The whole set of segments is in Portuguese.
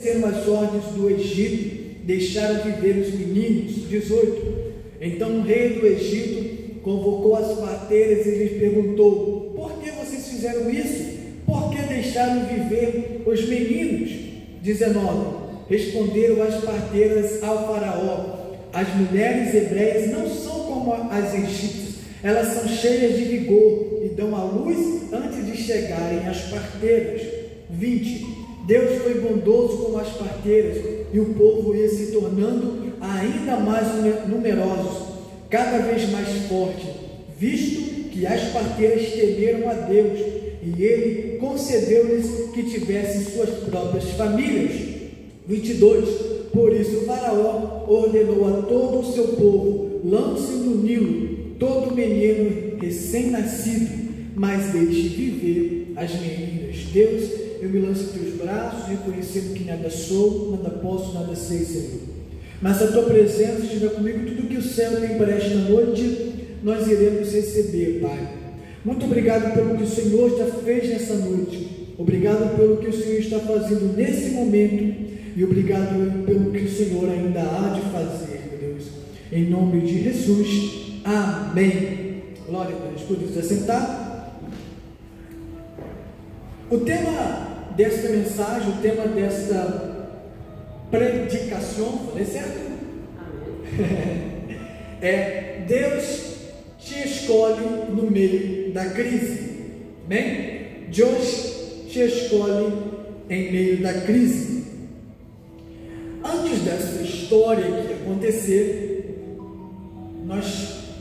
as ordens do Egito, deixaram viver os meninos. 18. Então o rei do Egito convocou as parteiras e lhes perguntou: por que vocês fizeram isso? Por que deixaram viver os meninos? 19. Responderam as parteiras ao faraó: as mulheres hebreias não são como as egípcias, elas são cheias de vigor e dão à luz antes de chegarem às parteiras. 20. Deus foi bondoso com as parteiras e o povo ia se tornando ainda mais numerosos, cada vez mais forte, visto que as parteiras temeram a Deus e Ele concedeu-lhes que tivessem suas próprias famílias. 22. Por isso o faraó ordenou a todo o seu povo: lance no Nilo todo menino recém-nascido, mas deixe viver as meninas. Deus, eu me lanço em teus braços, reconhecendo que nada sou, nada posso, nada sei, Senhor. Mas a tua presença estiver comigo, tudo que o céu tem para esta noite, nós iremos receber, Pai. Muito obrigado pelo que o Senhor já fez nessa noite. Obrigado pelo que o Senhor está fazendo nesse momento. E obrigado pelo que o Senhor ainda há de fazer, meu Deus. Em nome de Jesus. Amém. Glória a Deus. Podemos assentar. O tema desta mensagem, o tema desta predicação, falei certo? Amém. É: Deus te escolhe no meio da crise. Amém? Deus te escolhe em meio da crise. Antes dessa história que acontecer,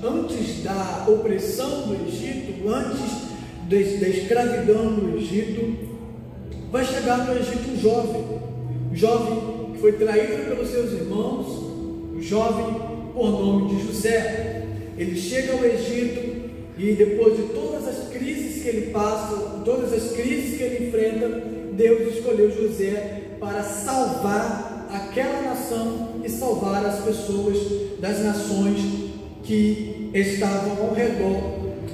antes da opressão do Egito, antes da escravidão do Egito, vai chegar no Egito um jovem que foi traído pelos seus irmãos, um jovem por nome de José. Ele chega ao Egito e depois de todas as crises que ele passa, todas as crises que ele enfrenta, Deus escolheu José para salvar aquela nação e salvar as pessoas das nações que estavam ao redor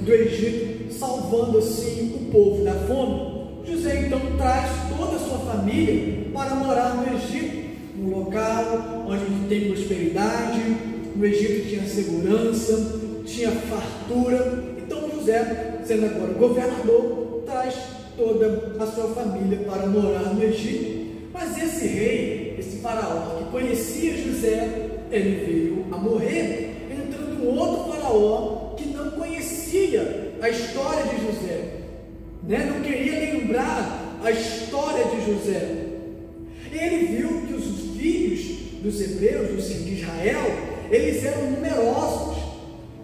do Egito, salvando assim o povo da fome. José então traz toda a sua família para morar no Egito, um local onde tem prosperidade. No Egito tinha segurança, tinha fartura. Então José, sendo agora governador, traz toda a sua família para morar no Egito. Mas esse rei, esse faraó que conhecia José, ele veio a morrer, entrando um outro faraó que não conhecia a história de José, não queria lembrar a história de José. E ele viu que os filhos dos hebreus, os filhos de Israel, eles eram numerosos,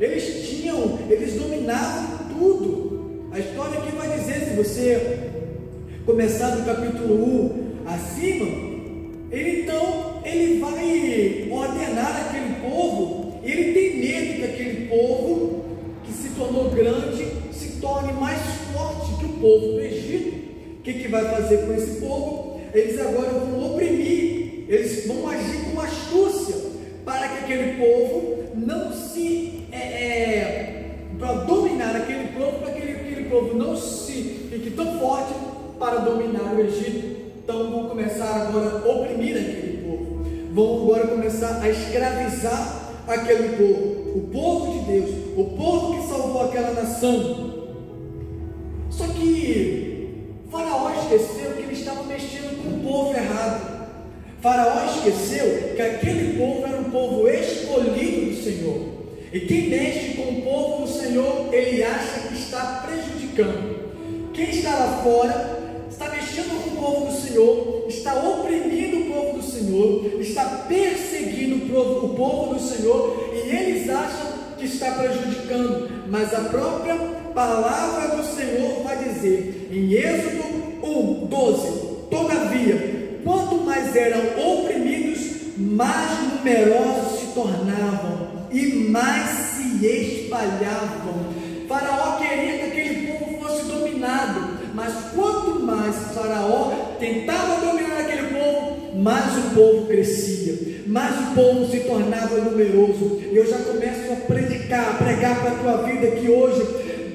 eles dominavam tudo. A história aqui vai dizer, se você começar do capítulo 1 acima, ele vai ordenar aquele povo, e ele tem medo que aquele povo que se tornou grande se torne mais forte que o povo do Egito. O que vai fazer com esse povo? Eles agora vão oprimir, eles vão agir com astúcia para que aquele povo não se para dominar aquele povo, para que aquele povo não se fique tão forte para dominar o Egito. Então vão começar agora a oprimir aquele povo, vão agora começar a escravizar aquele povo, o povo de Deus, o povo que salvou aquela nação. Só que Faraó esqueceu que ele estava mexendo com o povo errado. Faraó esqueceu que aquele povo era um povo escolhido do Senhor, e quem mexe com o povo do Senhor, ele acha que está prejudicando. Quem está lá fora está mexendo com o povo do Senhor, está oprimindo o povo do Senhor, está perseguindo o povo do Senhor, e eles acham que está prejudicando. Mas a própria palavra do Senhor vai dizer em Êxodo 1:12: todavia, quanto mais eram oprimidos, mais numerosos se tornavam e mais se espalhavam. Faraó queria que aquele povo fosse dominado, mas quanto mais Faraó tentava dominar aquele povo, mais o povo crescia, mais o povo se tornava numeroso. E eu já começo a pregar para a tua vida que hoje,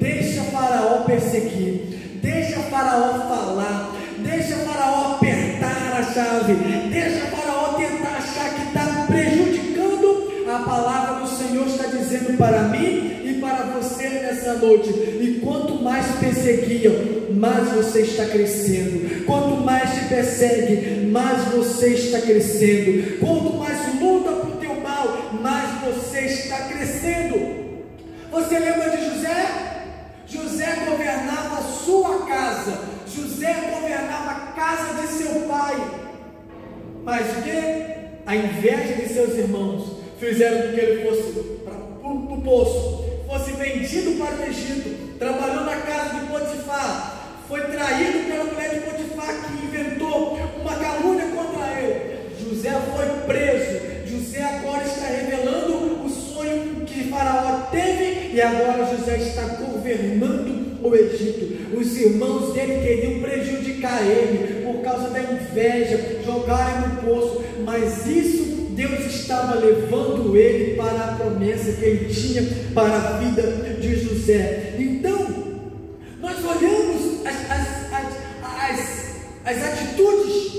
deixa Faraó perseguir, deixa Faraó falar, deixa Faraó apertar a chave, deixa Faraó tentar achar que está prejudicando. A palavra do Senhor está dizendo para mim e para você nessa noite: e quanto mais perseguiam, mais você está crescendo. Quanto mais te persegue, mais você está crescendo. Quanto mais luta para o teu mal, mais você está crescendo. Você lembra de José? José governava a sua casa, José governava a casa de seu pai. Mas o que? A inveja de seus irmãos fizeram com que ele fosse para o poço, fosse vendido para o Egito, trabalhou na casa de Potifar, foi traído pela mulher de Potifar, que inventou uma calúnia contra ele. José foi preso. José agora está revelando o sonho que Faraó teve, e agora José está governando o Egito. Os irmãos dele queriam prejudicar ele por causa da inveja, jogarem no poço, mas isso Deus estava levando ele para a promessa que ele tinha para a vida de José. Então, nós olhamos as atitudes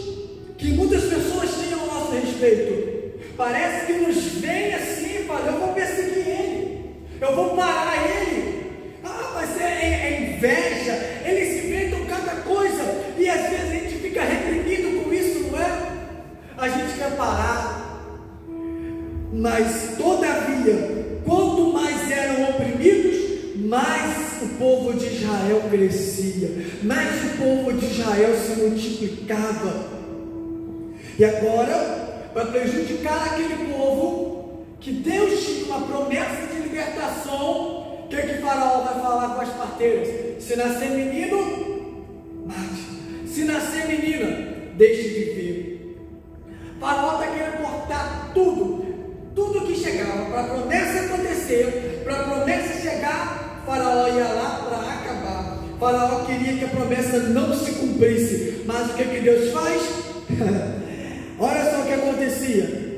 que muitas pessoas têm ao nosso respeito. Parece que nos vem assim, fala: eu vou perseguir ele, eu vou parar ele. Mas é inveja, eles inventam cada coisa, e às vezes a gente fica reprimido com isso, não é? A gente quer parar. Mas todavia, quanto mais eram oprimidos, mais o povo de Israel crescia, mais o povo de Israel se multiplicava. E agora, para prejudicar aquele povo, que Deus tinha uma promessa de libertação, o que Faraó vai falar com as parteiras? Se nascer menino, mate. Se nascer menina, deixe de viver. Faraó está querendo cortar tudo que chegava, para a promessa acontecer, para a promessa chegar, Faraó ia lá para acabar. Faraó queria que a promessa não se cumprisse, mas o que Deus faz? Olha só o que acontecia.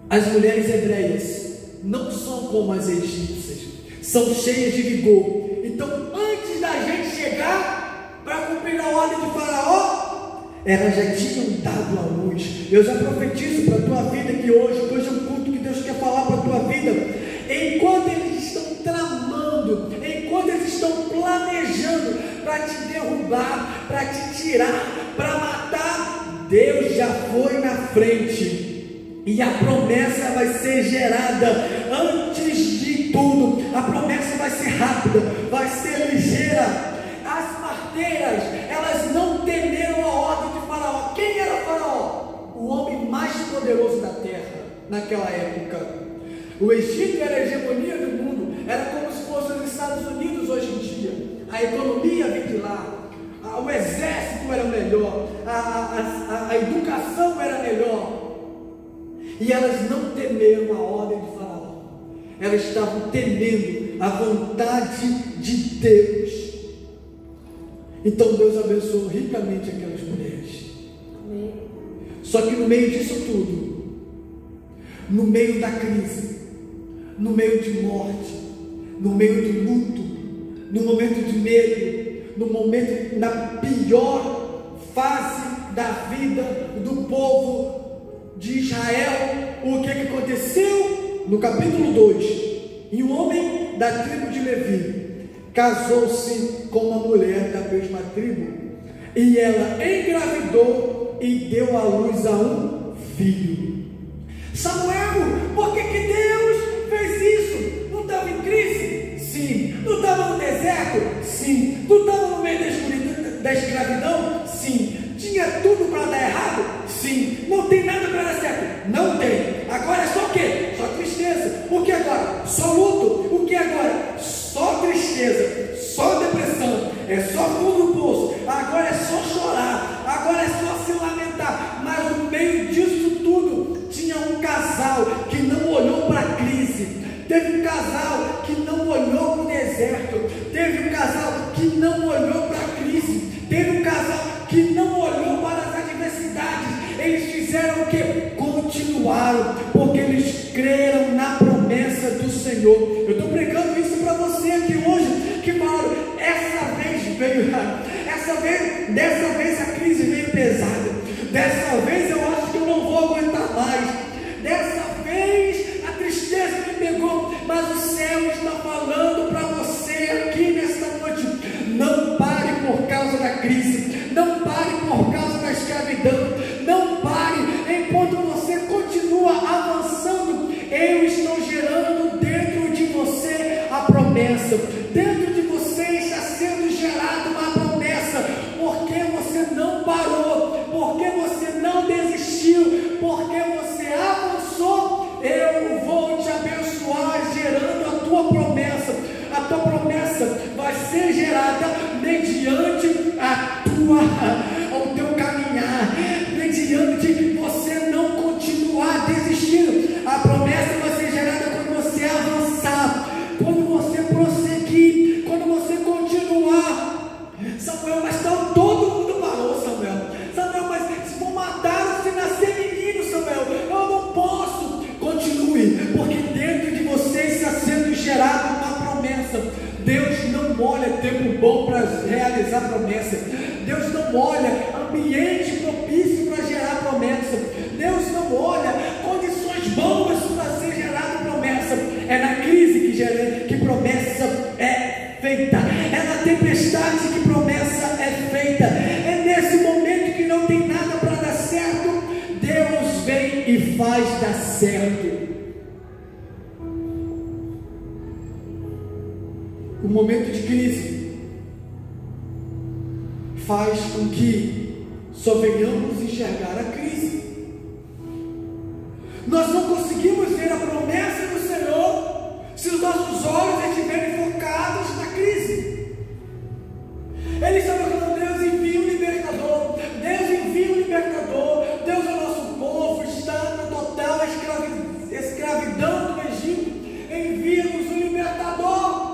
As mulheres hebreias não são como as egípcias, são cheias de vigor. Então, antes da gente chegar para cumprir a ordem de Faraó, elas já tinham dado a luz. Eu já profetizo para a tua vida que hoje é um culto que Deus quer falar para a tua vida. Enquanto eles estão tramando, enquanto eles estão planejando para te derrubar, para te tirar, para matar, Deus já foi na frente. E a promessa vai ser gerada antes de tudo. A promessa vai ser rápida, vai ser ligeira. As parteiras, elas não temeram a ordem de Faraó. Quem era Faraó? O homem mais poderoso da terra naquela época. O Egito era a hegemonia do mundo, era como se fosse os Estados Unidos hoje em dia. A economia vem de lá, o exército era melhor, a educação era melhor. E elas não temeram a ordem de Faraó, elas estavam temendo a vontade de Deus. Então Deus abençoou ricamente aquelas mulheres. Amém. Só que no meio disso tudo, no meio da crise, no meio de morte, no meio de luto, no momento de medo, no momento, na pior fase da vida do povo de Israel, o que aconteceu? No capítulo 2, e um homem da tribo de Levi casou-se com uma mulher da mesma tribo, e ela engravidou e deu à luz a um filho. Samuel, por que Deus fez isso? Não estava em crise? Sim. Não estava no deserto? Sim. Não estava no meio da escravidão? Sim. Tinha tudo para dar errado? Sim. Não tem nada para dar certo? Não tem. Agora é só o quê? Só tristeza. O que agora? Só luto. O que agora? Só tristeza, só depressão, é só fundo do poço, agora é só chorar, agora é só se lamentar. Mas no meio disso tudo, tinha um casal que não olhou para a crise, teve um casal que não olhou para o deserto, teve um casal que não olhou para a crise, teve um casal que não olhou para as adversidades. Eles fizeram o que? Continuaram, porque eles creram na promessa do Senhor. Eu estou pregando isso para você aqui hoje, que falaram, essa vez veio, essa vez dessa vez a crise veio pesada, dessa vez eu acho que eu não vou aguentar mais, dessa vez a tristeza me pegou, mas o céu está falando para você aqui nesta noite: não pare por causa da crise, não pare por causa da escravidão, não pare, enquanto você continua avançando, eu estou gerando dentro de você a promessa, dentro de você está sendo gerada uma promessa, porque você não parou, porque você não desistiu, porque você avançou, eu vou te abençoar gerando a tua promessa vai ser gerada mediante o teu caminhar, mediante você não continuar desistindo. A promessa vai ser gerada quando você avançar, quando você prosseguir, quando você continuar. Samuel, mas então todo mundo parou, Samuel, mas se for matar, se nascer menino, Samuel, eu não posso. Continue, porque dentro de você está sendo gerada uma promessa. Deus não olha tempo bom para realizar promessa, Deus não olha ambiente propício para gerar promessa, Deus não olha condições boas para ser gerada promessa. É na crise que promessa é feita, é na tempestade que promessa é feita, é nesse momento que não tem nada para dar certo, Deus vem e faz dar certo. O momento de crise faz com que só venhamos enxergar a crise. Nós não conseguimos ver a promessa do Senhor se os nossos olhos estiverem focados na crise. Ele está falando: Deus envia um libertador, Deus envia um libertador, Deus, o nosso povo está na total escravidão do Egito, envia-nos um libertador.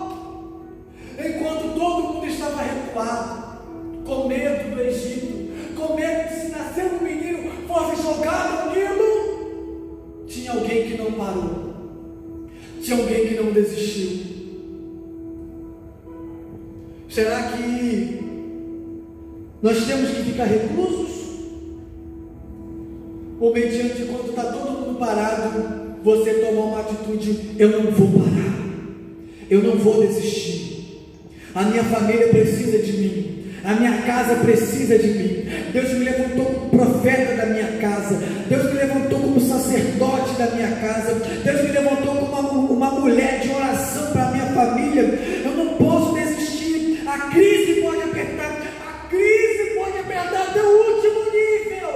Enquanto todo mundo estava recuado, com medo do Egito, com medo de, se nascer um menino, fosse jogado no Nilo, tinha alguém que não parou, tinha alguém que não desistiu. Será que nós temos que ficar reclusos? Ou mediante quando está todo mundo parado, você tomar uma atitude: eu não vou parar, eu não vou desistir. A minha família precisa de mim, a minha casa precisa de mim. Deus me levantou como profeta da minha casa, Deus me levantou como sacerdote da minha casa, Deus me levantou como uma mulher de oração para a minha família. Eu não posso desistir. A crise pode apertar até o último nível,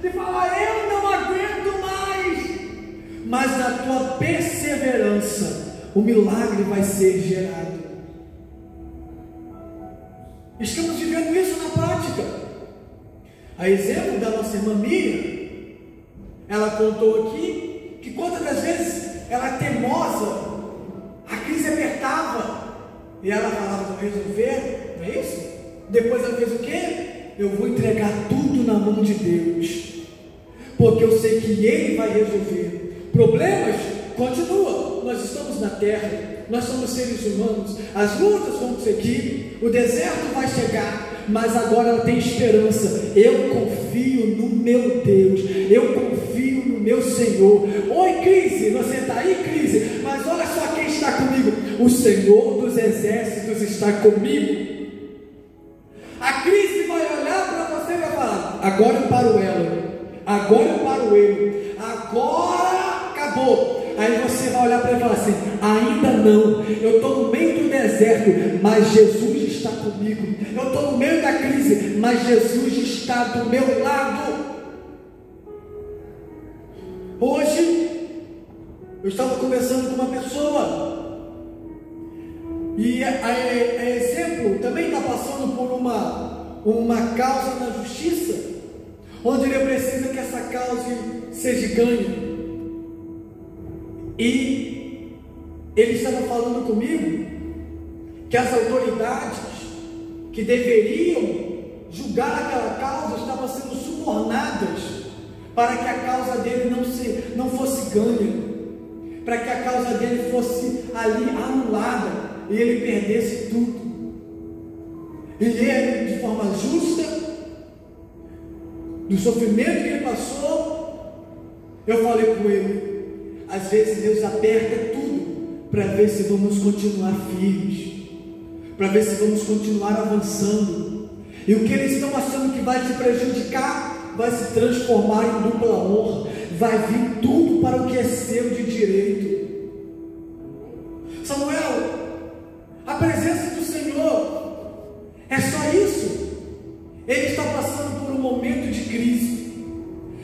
de falar: eu não aguento mais, mas na tua perseverança o milagre vai ser gerado. Estamos vivendo isso na prática. A exemplo da nossa irmã Miriam, ela contou aqui que quantas das vezes ela, teimosa, a crise apertava e ela falava: vou resolver, não é isso? Depois ela fez o quê? Eu vou entregar tudo na mão de Deus, porque eu sei que Ele vai resolver. Problemas continuam, nós estamos na terra, nós somos seres humanos, as lutas vão seguir, o deserto vai chegar, mas agora ela tem esperança. Eu confio no meu Deus, eu confio no meu Senhor. Oi, crise, você está aí, crise, mas olha só quem está comigo: o Senhor dos exércitos está comigo. A crise vai olhar para você e vai falar: agora eu paro ela, agora eu paro ele, agora acabou. Aí você vai olhar para ele e falar assim: ainda não, eu estou no meio do deserto, mas Jesus está comigo. Eu estou no meio da crise, mas Jesus está do meu lado. Hoje eu estava conversando com uma pessoa, e a exemplo também está passando por uma causa na justiça, onde ele precisa que essa causa seja ganha. E ele estava falando comigo que as autoridades que deveriam julgar aquela causa estavam sendo subornadas para que a causa dele não fosse ganha, para que a causa dele fosse ali anulada e ele perdesse tudo. E ele de forma justa, do sofrimento que ele passou. Eu falei com ele, às vezes Deus aperta tudo para ver se vamos continuar firmes, para ver se vamos continuar avançando, e o que eles estão achando que vai te prejudicar, vai se transformar em dupla honra, vai vir tudo para o que é seu de direito. Samuel, a presença do Senhor é só isso. Ele está passando por um momento de crise,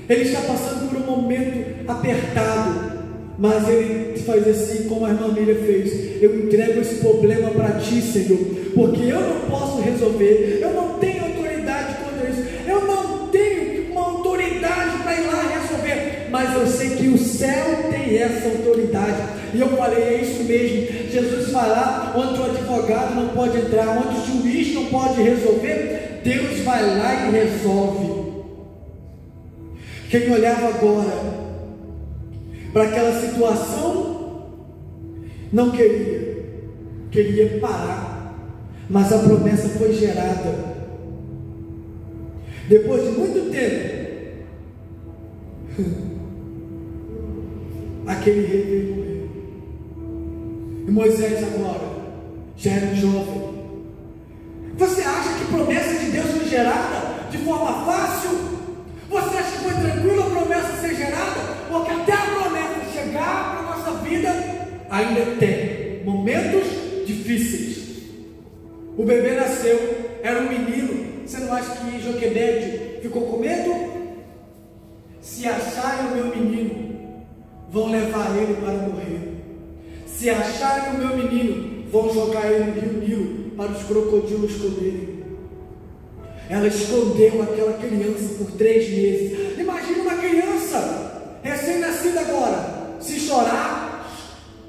ele está passando por um momento apertado, mas ele faz assim como a irmã Miriam fez: eu entrego esse problema para ti, Senhor, porque eu não posso resolver, eu não tenho autoridade contra isso, eu não tenho uma autoridade para ir lá resolver, mas eu sei que o céu tem essa autoridade. E eu falei, é isso mesmo. Jesus vai lá onde o advogado não pode entrar, onde o juiz não pode resolver, Deus vai lá e resolve. Quem olhava agora para aquela situação não queria parar, mas a promessa foi gerada. Depois de muito tempo, aquele rei veio morrer. E Moisés agora já era um jovem. Você acha que a promessa de Deus foi gerada de forma fácil? Você acha que foi tranquilo a promessa ser gerada? Porque até a promessa chegar para a nossa vida, ainda tem momentos difíceis. O bebê nasceu, era um menino. Você não acha que Joquebede ficou com medo? Se acharem o meu menino, vão levar ele para morrer. Se acharem o meu menino, vão jogar ele no rio Nilo para os crocodilos comerem. Ela escondeu aquela criança por 3 meses. Imagina uma criança recém-nascida agora, se chorar,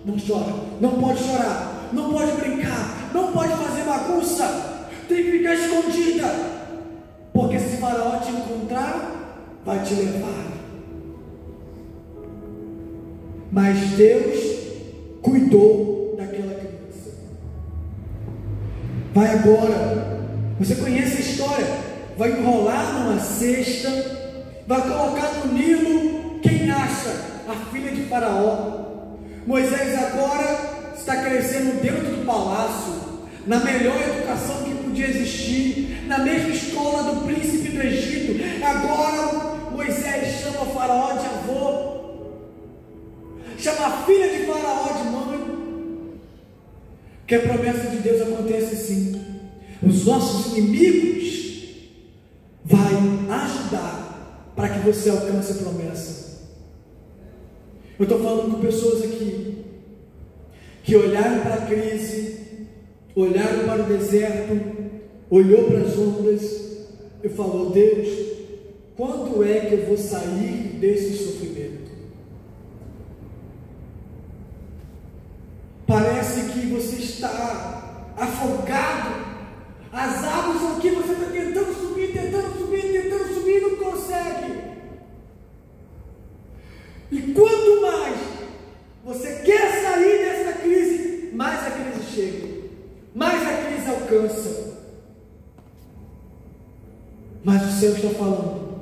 não chora, não pode chorar, não pode brincar, não pode fazer bagunça, tem que ficar escondida, porque se Faraó te encontrar, vai te levar. Mas Deus cuidou daquela criança. Vai agora, você conhece a história, vai enrolar numa cesta, vai colocar no Nilo, quem acha? A filha de Faraó. Moisés agora está crescendo dentro do palácio, na melhor educação que podia existir, na mesma escola do príncipe do Egito. Agora Moisés chama Faraó de avô, chama a filha de Faraó de mãe. Que a promessa de Deus acontece assim. Os nossos inimigos vai ajudar para que você alcance a promessa. Eu estou falando com pessoas aqui que olharam para a crise, olharam para o deserto, olhou para as ondas e falou: Deus, quando é que eu vou sair desse sofrimento? Parece que você está afogado, as águas aqui, você está tentando subir e não consegue. E quanto mais você quer sair dessa crise, mais a crise chega, mais a crise alcança. Mas o céu está falando: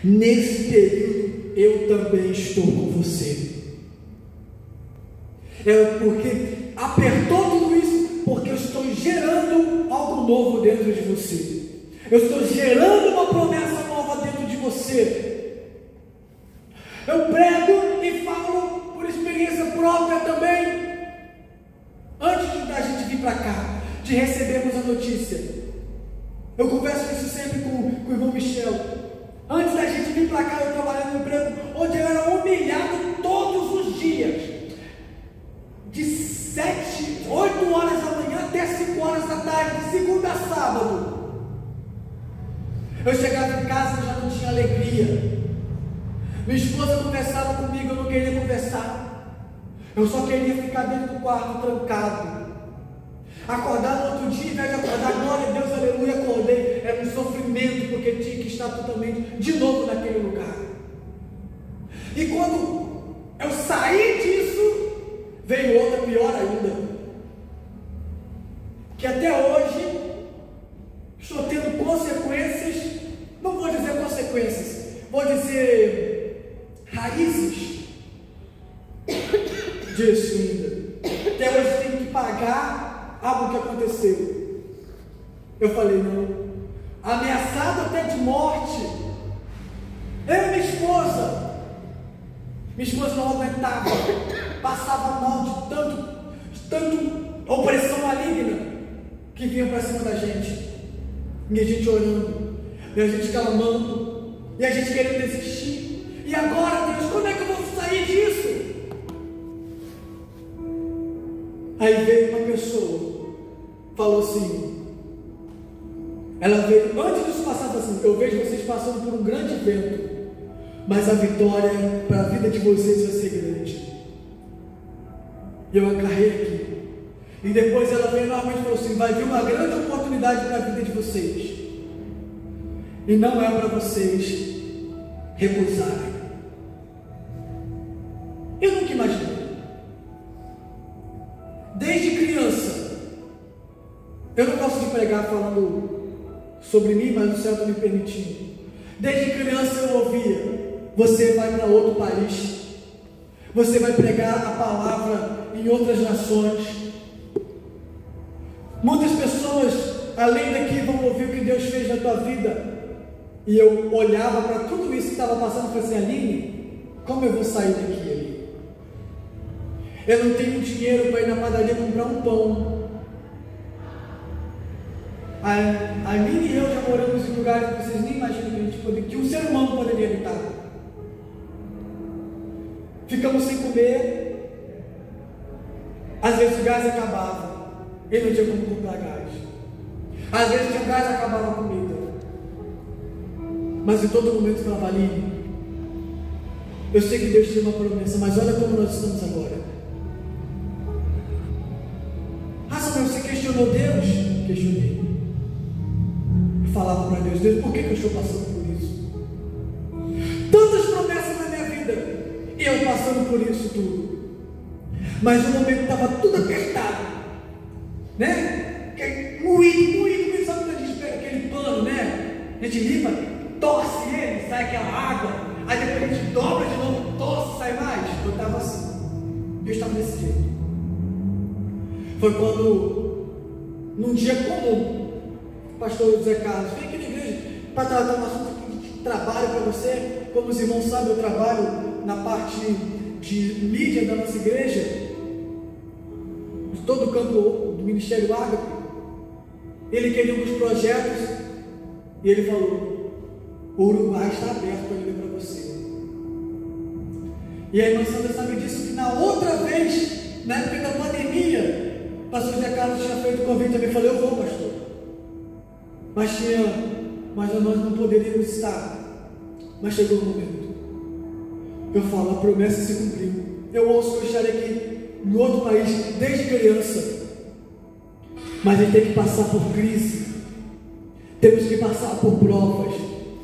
nesse período eu também estou com você. É porque apertou tudo isso, porque eu estou gerando algo novo dentro de você. Eu estou gerando uma promessa nova dentro de você. Eu prego e falo por experiência própria também. Antes da gente vir para cá, de recebermos a notícia, eu converso isso sempre com o irmão Michel. Antes da gente vir para cá, eu trabalhei no emprego onde eu era humilhado todos os dias, de 8 horas da manhã até 5 horas da tarde, de segunda a sábado. Eu chegava em casa e já não tinha alegria. Minha esposa conversava comigo, eu não queria conversar. Eu só queria ficar dentro do quarto trancado. Acordar no outro dia, ao invés de acordar, glória a Deus, aleluia, acordei. Era um sofrimento, porque tinha que estar totalmente de novo naquele lugar. E quando eu saí disso, veio outra pior ainda, que até hoje estou ser raízes disso ainda. Até hoje tem que pagar algo que aconteceu. Eu falei, não. Ameaçado até de morte. Eu e minha esposa. Minha esposa não aguentava. Passava mal de tanto opressão maligna que vinha para cima da gente. E a gente orando. E a gente clamando. E a gente querendo desistir. E agora, Deus, como é que eu vou sair disso? Aí veio uma pessoa, falou assim, ela veio, antes disso passar assim, eu vejo vocês passando por um grande evento, mas a vitória para a vida de vocês vai ser grande. E eu agarrei aqui. E depois ela veio novamente e falou assim, vai vir uma grande oportunidade para a vida de vocês. E não é para vocês recusarem. Eu nunca imaginei. Desde criança, eu não gosto de pregar falando sobre mim, mas o Senhor está me permitindo. Desde criança eu ouvia, você vai para outro país, você vai pregar a palavra em outras nações. Muitas pessoas, além daqui, vão ouvir o que Deus fez na tua vida. E eu olhava para tudo isso que estava passando e falei assim, Aline, como eu vou sair daqui, Aline? Eu não tenho dinheiro para ir na padaria comprar um pão. A Aline e eu já moramos em lugares que vocês nem imaginam que um ser humano poderia habitar. Ficamos sem comer. Às vezes o gás acabava e não tinha como comprar gás. Às vezes tinha gás e acabava a comida. Mas em todo momento eu falava, Aline, eu sei que Deus tinha uma promessa, mas olha como nós estamos agora. Samuel, você questionou Deus? Questionei. Eu falava para Deus, Deus, por que eu estou passando por isso? Tantas promessas na minha vida, e eu passando por isso tudo. Mas no momento estava tudo apertado, né? Moído, sabe quando a gente pega aquele pano, né? A gente limpa, torce ele, sai aquela água, aí depois a gente dobra de novo, torce, sai mais. Eu estava assim, eu estava desse jeito. Foi quando, num dia comum, o pastor José Carlos veio aqui na igreja para tratar um assunto de trabalho para você. Como os irmãos sabem, eu trabalho na parte de mídia da nossa igreja, de todo o campo do Ministério Ágape. Ele queria alguns projetos e ele falou, o Uruguai está aberto ainda para você. E a irmã Sandra sabe disso, que na outra vez, na época da pandemia, o pastor José Carlos tinha feito o convite também. Falei, eu vou, pastor. Mas nós não poderíamos estar. Mas chegou o momento. Eu falo, a promessa se cumpriu. Eu ouço que eu estarei aqui em outro país desde criança. Mas a gente tem que passar por crise. Temos que passar por provas.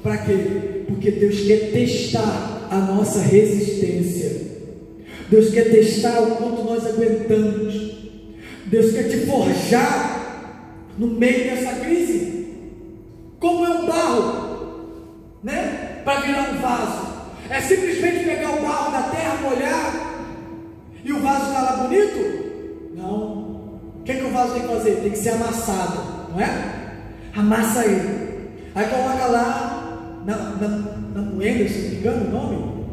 Para quê? Porque Deus quer testar a nossa resistência. Deus quer testar o quanto nós aguentamos. Deus quer te forjar no meio dessa crise, como é um barro, né? Para virar um vaso. É simplesmente pegar o barro da terra, molhar e o vaso está lá bonito? Não. O que o vaso tem que fazer? Tem que ser amassado, não é? Amassa ele, aí coloca lá na moeda, se não me engano o nome,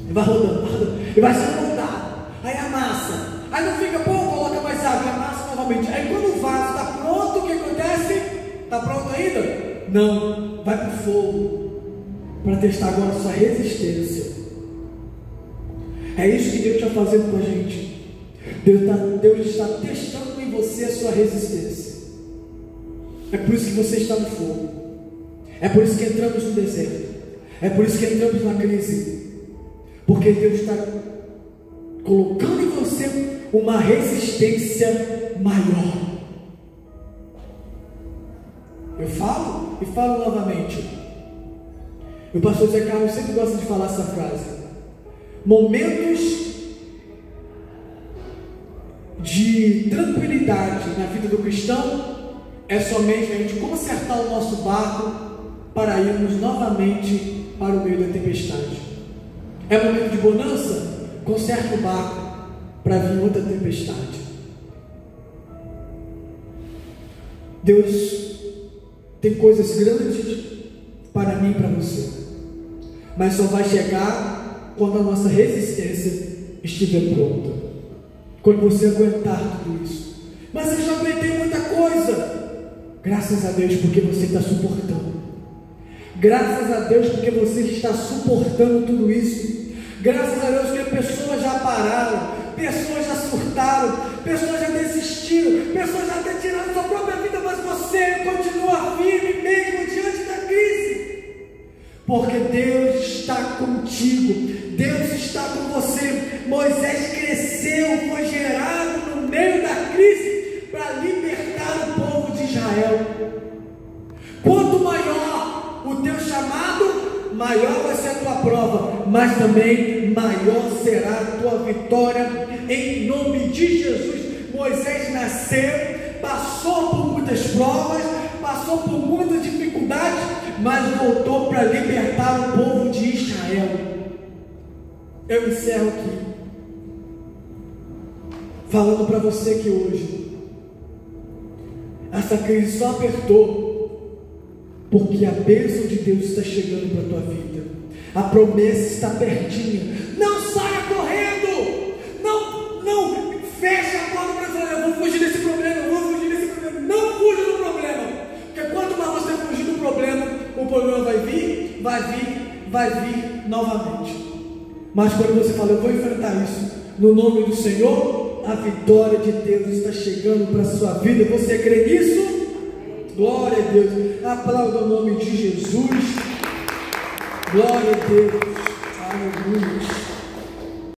e vai rodando, e vai sendo moldado. Aí amassa, aí não fica bom, coloca mais água, amassa novamente. Aí quando o vaso está pronto, o que acontece? Está pronto ainda? Não, vai para o fogo para testar agora a sua resistência. É isso que Deus está fazendo com a gente. Deus está testando em você a sua resistência. É por isso que você está no fogo. É por isso que entramos no deserto. É por isso que entramos na crise. Porque Deus está colocando em você uma resistência maior. Eu falo e falo novamente. O pastor Zé Carlos sempre gosta de falar essa frase. Momentos de tranquilidade na vida do cristão é somente a gente consertar o nosso barco para irmos novamente para o meio da tempestade. É momento de bonança? Conserte o barco para vir outra tempestade. Deus tem coisas grandes para mim e para você, mas só vai chegar quando a nossa resistência estiver pronta, quando você aguentar tudo isso. Mas eu já aguentei muita coisa. Graças a Deus, porque você está suportando. Graças a Deus, porque você está suportando tudo isso. Graças a Deus, porque pessoas já pararam, pessoas já surtaram, pessoas já desistiram, pessoas já até tiraram sua própria vida, mas você continua firme mesmo diante da crise. Porque Deus está contigo, Deus está com você. Moisés cresceu, foi gerado no meio da crise para libertar o povo de Israel. Quanto maior o teu chamado, maior vai ser a tua prova, mas também maior será a tua vitória, em nome de Jesus. Moisés nasceu, passou por muitas provas, passou por muitas dificuldades, mas voltou para libertar o povo de Israel. Eu encerro aqui falando para você que hoje essa crise só apertou porque a bênção de Deus está chegando para a tua vida. A promessa está pertinha. Não saia correndo, não feche a porta para falar, eu vou fugir desse problema, não fuja do problema, porque quanto mais você fugir do problema, o problema vai vir novamente. Mas quando você fala, eu vou enfrentar isso no nome do Senhor, a vitória de Deus está chegando para a sua vida. Você crê nisso? Glória a Deus. Aplauda o nome de Jesus. Glória a Deus. Aleluia.